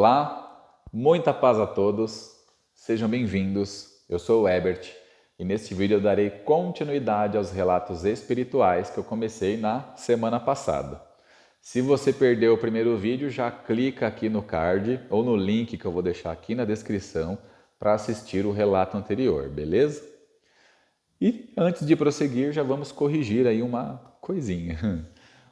Olá, muita paz a todos, sejam bem-vindos. Eu sou o Ebert e neste vídeo eu darei continuidade aos relatos espirituais que eu comecei na semana passada. Se você perdeu o primeiro vídeo, já clica aqui no card ou no link que eu vou deixar aqui na descrição para assistir o relato anterior, beleza? E antes de prosseguir, já vamos corrigir aí uma coisinha.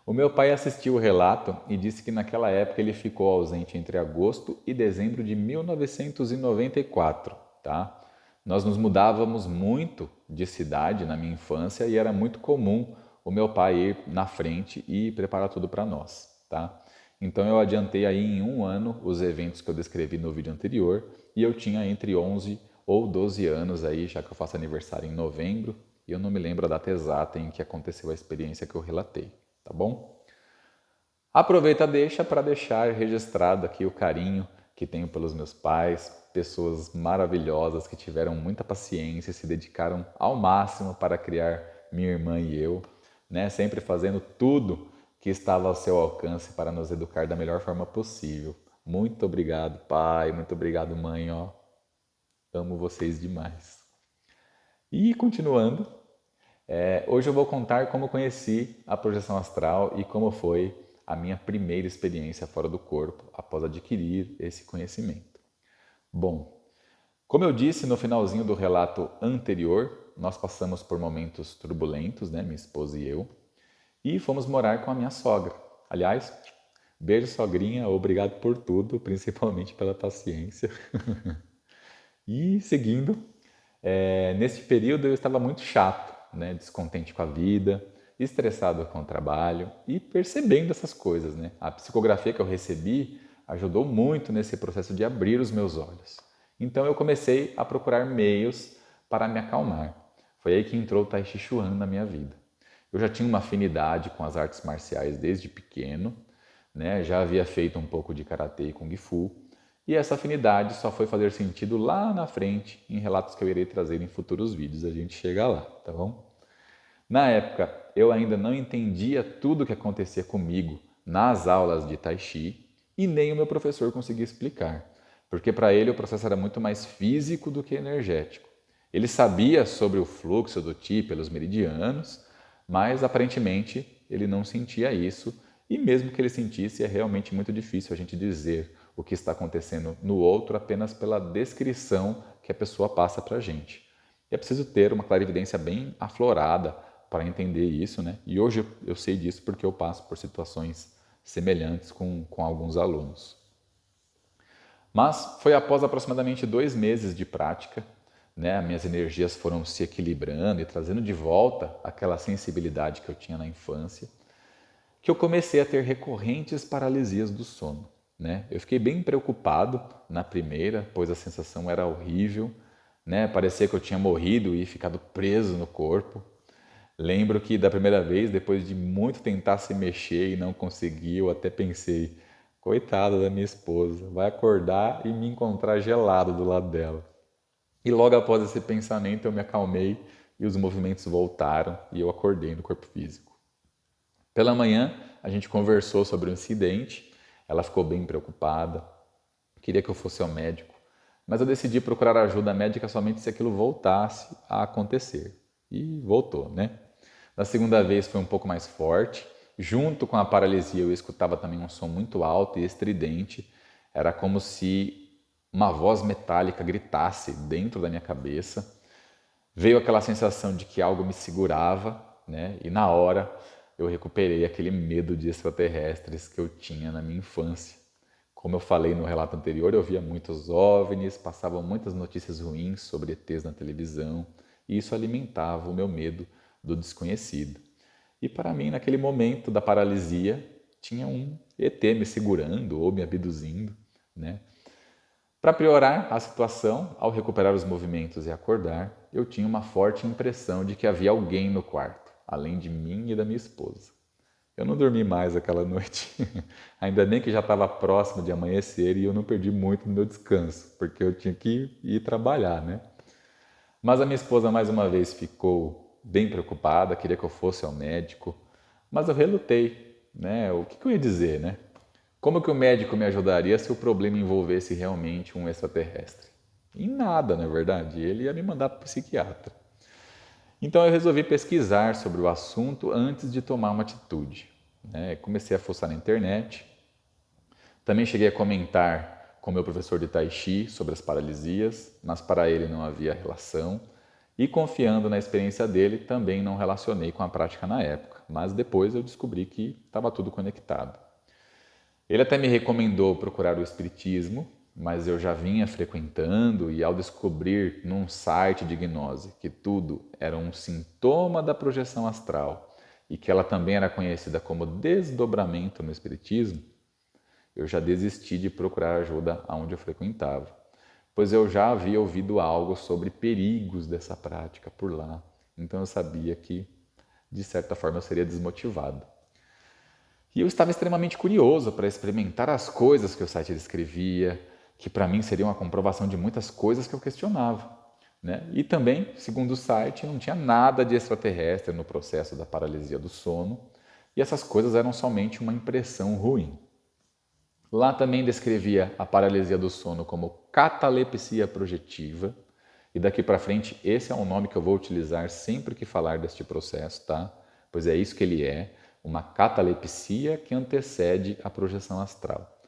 O meu pai assistiu o relato e disse que naquela época ele ficou ausente entre agosto e dezembro de 1994, tá? Nós nos mudávamos muito de cidade na minha infância e era muito comum o meu pai ir na frente e preparar tudo para nós, tá? Então eu adiantei aí em um ano os eventos que eu descrevi no vídeo anterior e eu tinha entre 11 ou 12 anos aí, já que eu faço aniversário em novembro e eu não me lembro a data exata em que aconteceu a experiência que eu relatei. Tá bom? Aproveita deixa para deixar registrado aqui o carinho que tenho pelos meus pais, pessoas maravilhosas que tiveram muita paciência e se dedicaram ao máximo para criar minha irmã e eu, né? Sempre fazendo tudo que estava ao seu alcance para nos educar da melhor forma possível. Muito obrigado, pai, muito obrigado, mãe, ó. Amo vocês demais. E continuando, hoje eu vou contar como conheci a projeção astral e como foi a minha primeira experiência fora do corpo após adquirir esse conhecimento. Bom, como eu disse no finalzinho do relato anterior, nós passamos por momentos turbulentos, né, minha esposa e eu, e fomos morar com a minha sogra. Aliás, beijo sogrinha, obrigado por tudo, principalmente pela paciência. E seguindo, nesse período eu estava muito chato, né? Descontente com a vida, estressado com o trabalho e percebendo essas coisas, né? A psicografia que eu recebi ajudou muito nesse processo de abrir os meus olhos. Então eu comecei a procurar meios para me acalmar. Foi aí que entrou o Tai Chi Chuan na minha vida. Eu já tinha uma afinidade com as artes marciais desde pequeno, né? Já havia feito um pouco de karatê e kung fu, e essa afinidade só foi fazer sentido lá na frente, em relatos que eu irei trazer em futuros vídeos. A gente chega lá, tá bom? Na época, eu ainda não entendia tudo o que acontecia comigo nas aulas de Tai Chi e nem o meu professor conseguia explicar, porque para ele o processo era muito mais físico do que energético. Ele sabia sobre o fluxo do Qi pelos meridianos, mas aparentemente ele não sentia isso e mesmo que ele sentisse, é realmente muito difícil a gente dizer o que está acontecendo no outro apenas pela descrição que a pessoa passa para a gente. É preciso ter uma clarividência bem aflorada para entender isso, né? E hoje eu sei disso porque eu passo por situações semelhantes com alguns alunos. Mas foi após aproximadamente 2 meses de prática, né? Minhas energias foram se equilibrando e trazendo de volta aquela sensibilidade que eu tinha na infância, que eu comecei a ter recorrentes paralisias do sono, né? Eu fiquei bem preocupado na primeira, pois a sensação era horrível, né? Parecia que eu tinha morrido e ficado preso no corpo. Lembro que da primeira vez, depois de muito tentar se mexer e não conseguir, eu até pensei, coitada da minha esposa, vai acordar e me encontrar gelado do lado dela. E logo após esse pensamento eu me acalmei e os movimentos voltaram e eu acordei no corpo físico. Pela manhã, a gente conversou sobre o incidente, ela ficou bem preocupada, queria que eu fosse ao médico, mas eu decidi procurar ajuda médica somente se aquilo voltasse a acontecer. E voltou, né? Na segunda vez foi um pouco mais forte, junto com a paralisia eu escutava também um som muito alto e estridente, era como se uma voz metálica gritasse dentro da minha cabeça. Veio aquela sensação de que algo me segurava, né? E na hora eu recuperei aquele medo de extraterrestres que eu tinha na minha infância. Como eu falei no relato anterior, eu via muitos OVNIs, passavam muitas notícias ruins sobre ETs na televisão, e isso alimentava o meu medo do desconhecido. E para mim, naquele momento da paralisia, tinha um ET me segurando ou me abduzindo, né? Para piorar a situação, ao recuperar os movimentos e acordar, eu tinha uma forte impressão de que havia alguém no quarto, além de mim e da minha esposa. Eu não dormi mais aquela noite, ainda bem que já estava próximo de amanhecer e eu não perdi muito no meu descanso, porque eu tinha que ir trabalhar, né? Mas a minha esposa mais uma vez ficou bem preocupada, queria que eu fosse ao médico, mas eu relutei, né? O que eu ia dizer, né? Como que o médico me ajudaria se o problema envolvesse realmente um extraterrestre? Em nada, na verdade. Ele ia me mandar para o psiquiatra. Então eu resolvi pesquisar sobre o assunto antes de tomar uma atitude. Comecei a fuçar na internet. Também cheguei a comentar com meu professor de Tai Chi sobre as paralisias, mas para ele não havia relação. E confiando na experiência dele, também não relacionei com a prática na época. Mas depois eu descobri que estava tudo conectado. Ele até me recomendou procurar o espiritismo, mas eu já vinha frequentando e ao descobrir num site de gnose que tudo era um sintoma da projeção astral e que ela também era conhecida como desdobramento no espiritismo, eu já desisti de procurar ajuda aonde eu frequentava, pois eu já havia ouvido algo sobre perigos dessa prática por lá, então eu sabia que, de certa forma, eu seria desmotivado. E eu estava extremamente curioso para experimentar as coisas que o site descrevia, que para mim seria uma comprovação de muitas coisas que eu questionava. E também, segundo o site, não tinha nada de extraterrestre no processo da paralisia do sono, e essas coisas eram somente uma impressão ruim. Lá também descrevia a paralisia do sono como catalepsia projetiva, e daqui para frente esse é um nome que eu vou utilizar sempre que falar deste processo, tá? Pois é isso que ele é, uma catalepsia que antecede a projeção astral.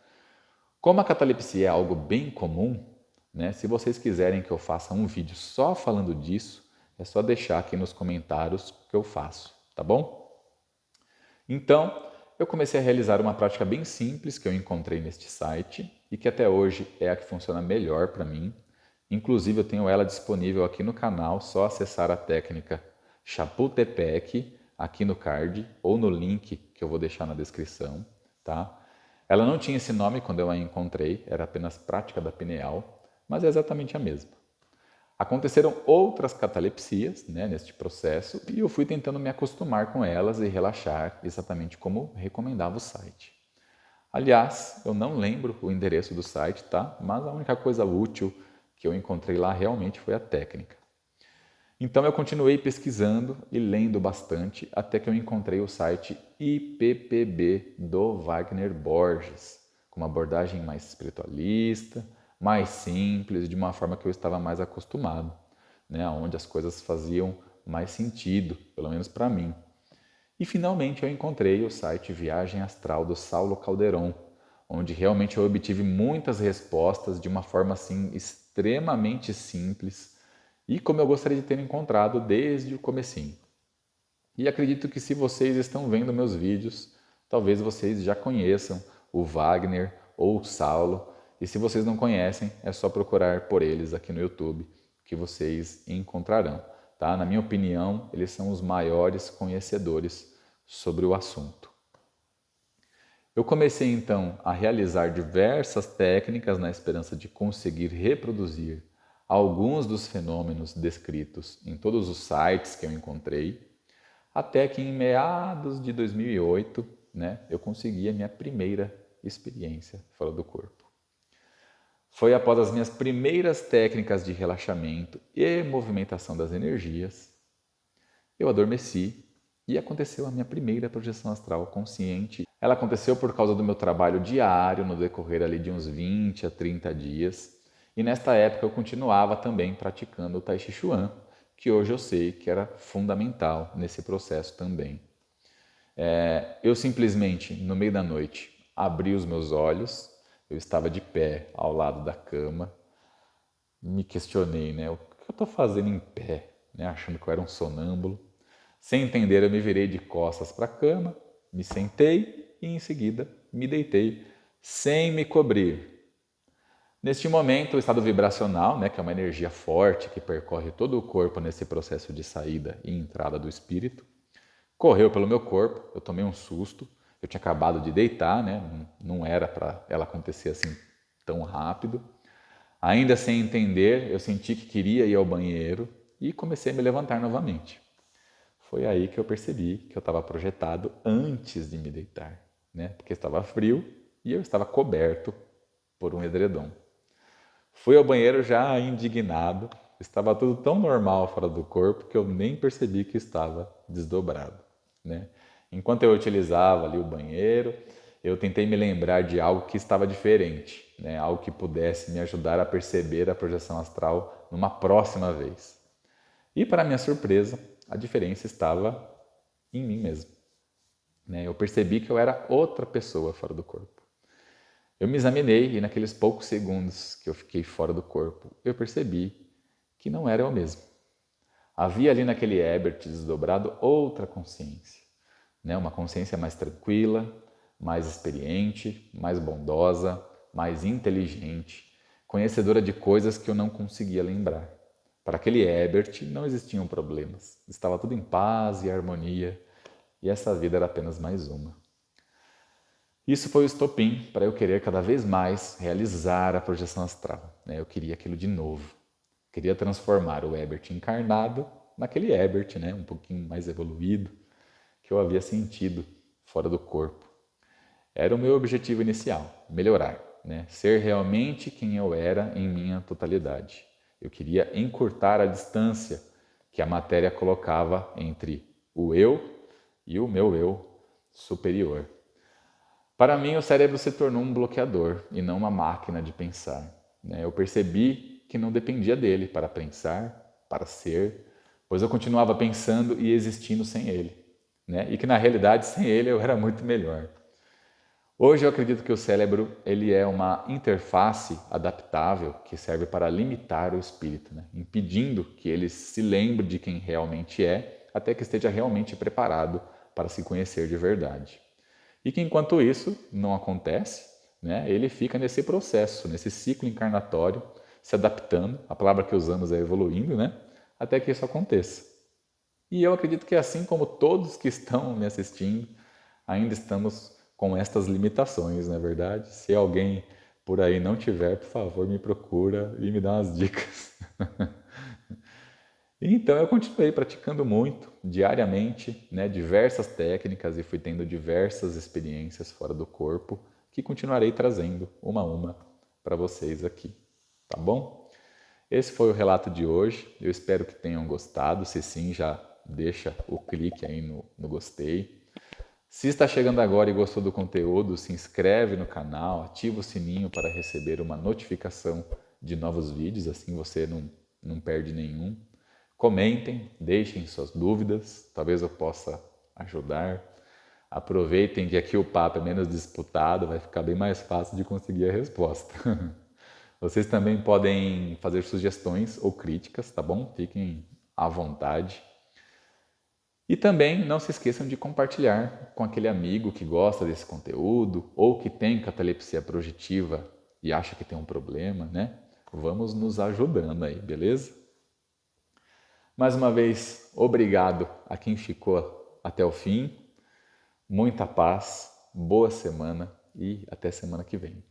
Como a catalepsia é algo bem comum, se vocês quiserem que eu faça um vídeo só falando disso, é só deixar aqui nos comentários que eu faço, tá bom? Então, eu comecei a realizar uma prática bem simples que eu encontrei neste site e que até hoje é a que funciona melhor para mim. Inclusive, eu tenho ela disponível aqui no canal, só acessar a técnica Chapultepec aqui no card ou no link que eu vou deixar na descrição, tá? Ela não tinha esse nome quando eu a encontrei, era apenas prática da pineal, mas é exatamente a mesma. Aconteceram outras catalepsias neste processo e eu fui tentando me acostumar com elas e relaxar exatamente como recomendava o site. Aliás, eu não lembro o endereço do site, tá? Mas a única coisa útil que eu encontrei lá realmente foi a técnica. Então eu continuei pesquisando e lendo bastante até que eu encontrei o site IPPB do Wagner Borges, com uma abordagem mais espiritualista, mais simples, de uma forma que eu estava mais acostumado, onde as coisas faziam mais sentido, pelo menos para mim. E finalmente eu encontrei o site Viagem Astral do Saulo Calderon, onde realmente eu obtive muitas respostas de uma forma assim extremamente simples, e como eu gostaria de ter encontrado desde o comecinho. E acredito que se vocês estão vendo meus vídeos, talvez vocês já conheçam o Wagner ou o Saulo, e se vocês não conhecem, é só procurar por eles aqui no YouTube, que vocês encontrarão. Tá? Na minha opinião, eles são os maiores conhecedores sobre o assunto. Eu comecei então a realizar diversas técnicas na esperança de conseguir reproduzir alguns dos fenômenos descritos em todos os sites que eu encontrei, até que em meados de 2008, eu consegui a minha primeira experiência fora do corpo. Foi após as minhas primeiras técnicas de relaxamento e movimentação das energias, eu adormeci e aconteceu a minha primeira projeção astral consciente. Ela aconteceu por causa do meu trabalho diário no decorrer ali de uns 20 a 30 dias. E nesta época eu continuava também praticando o Tai Chi Chuan, que hoje eu sei que era fundamental nesse processo também. Eu simplesmente, no meio da noite, abri os meus olhos, eu estava de pé ao lado da cama, me questionei, o que eu estou fazendo em pé, achando que eu era um sonâmbulo. Sem entender, eu me virei de costas para a cama, me sentei e em seguida me deitei, sem me cobrir. Neste momento, o estado vibracional, que é uma energia forte que percorre todo o corpo nesse processo de saída e entrada do espírito, correu pelo meu corpo, eu tomei um susto, eu tinha acabado de deitar, não era para ela acontecer assim tão rápido. Ainda sem entender, eu senti que queria ir ao banheiro e comecei a me levantar novamente. Foi aí que eu percebi que eu estava projetado antes de me deitar, porque estava frio e eu estava coberto por um edredom. Fui ao banheiro já indignado, estava tudo tão normal fora do corpo que eu nem percebi que estava desdobrado. Enquanto eu utilizava ali o banheiro, eu tentei me lembrar de algo que estava diferente, né? Algo que pudesse me ajudar a perceber a projeção astral numa próxima vez. E, para minha surpresa, a diferença estava em mim mesmo, né? Eu percebi que eu era outra pessoa fora do corpo. Eu me examinei e naqueles poucos segundos que eu fiquei fora do corpo, eu percebi que não era eu mesmo. Havia ali naquele Herbert desdobrado outra consciência, né? Uma consciência mais tranquila, mais experiente, mais bondosa, mais inteligente, conhecedora de coisas que eu não conseguia lembrar. Para aquele Herbert não existiam problemas, estava tudo em paz e harmonia, e essa vida era apenas mais uma. Isso foi o estopim para eu querer cada vez mais realizar a projeção astral, né? Eu queria aquilo de novo. Queria transformar o Herbert encarnado naquele Herbert, né? Um pouquinho mais evoluído, que eu havia sentido fora do corpo. Era o meu objetivo inicial, melhorar, né? Ser realmente quem eu era em minha totalidade. Eu queria encurtar a distância que a matéria colocava entre o eu e o meu eu superior. Para mim, o cérebro se tornou um bloqueador e não uma máquina de pensar, né? Eu percebi que não dependia dele para pensar, para ser, pois eu continuava pensando e existindo sem ele, né? E que na realidade, sem ele, eu era muito melhor. Hoje eu acredito que o cérebro ele é uma interface adaptável que serve para limitar o espírito, né? Impedindo que ele se lembre de quem realmente é, até que esteja realmente preparado para se conhecer de verdade. E que enquanto isso não acontece, né, ele fica nesse processo, nesse ciclo encarnatório, se adaptando, a palavra que usamos é evoluindo, né, até que isso aconteça. E eu acredito que assim como todos que estão me assistindo, ainda estamos com estas limitações, não é verdade? Se alguém por aí não tiver, por favor, me procura e me dá umas dicas. Então eu continuei praticando muito, diariamente, né, diversas técnicas e fui tendo diversas experiências fora do corpo que continuarei trazendo uma a uma para vocês aqui, tá bom? Esse foi o relato de hoje, eu espero que tenham gostado, se sim, já deixa o clique aí no gostei. Se está chegando agora e gostou do conteúdo, se inscreve no canal, ativa o sininho para receber uma notificação de novos vídeos, assim você não perde nenhum. Comentem, deixem suas dúvidas, talvez eu possa ajudar. Aproveitem que aqui o papo é menos disputado, vai ficar bem mais fácil de conseguir a resposta. Vocês também podem fazer sugestões ou críticas, tá bom? Fiquem à vontade. E também não se esqueçam de compartilhar com aquele amigo que gosta desse conteúdo ou que tem catalepsia projetiva e acha que tem um problema, né? Vamos nos ajudando aí, beleza? Mais uma vez, obrigado a quem ficou até o fim. Muita paz, boa semana e até semana que vem.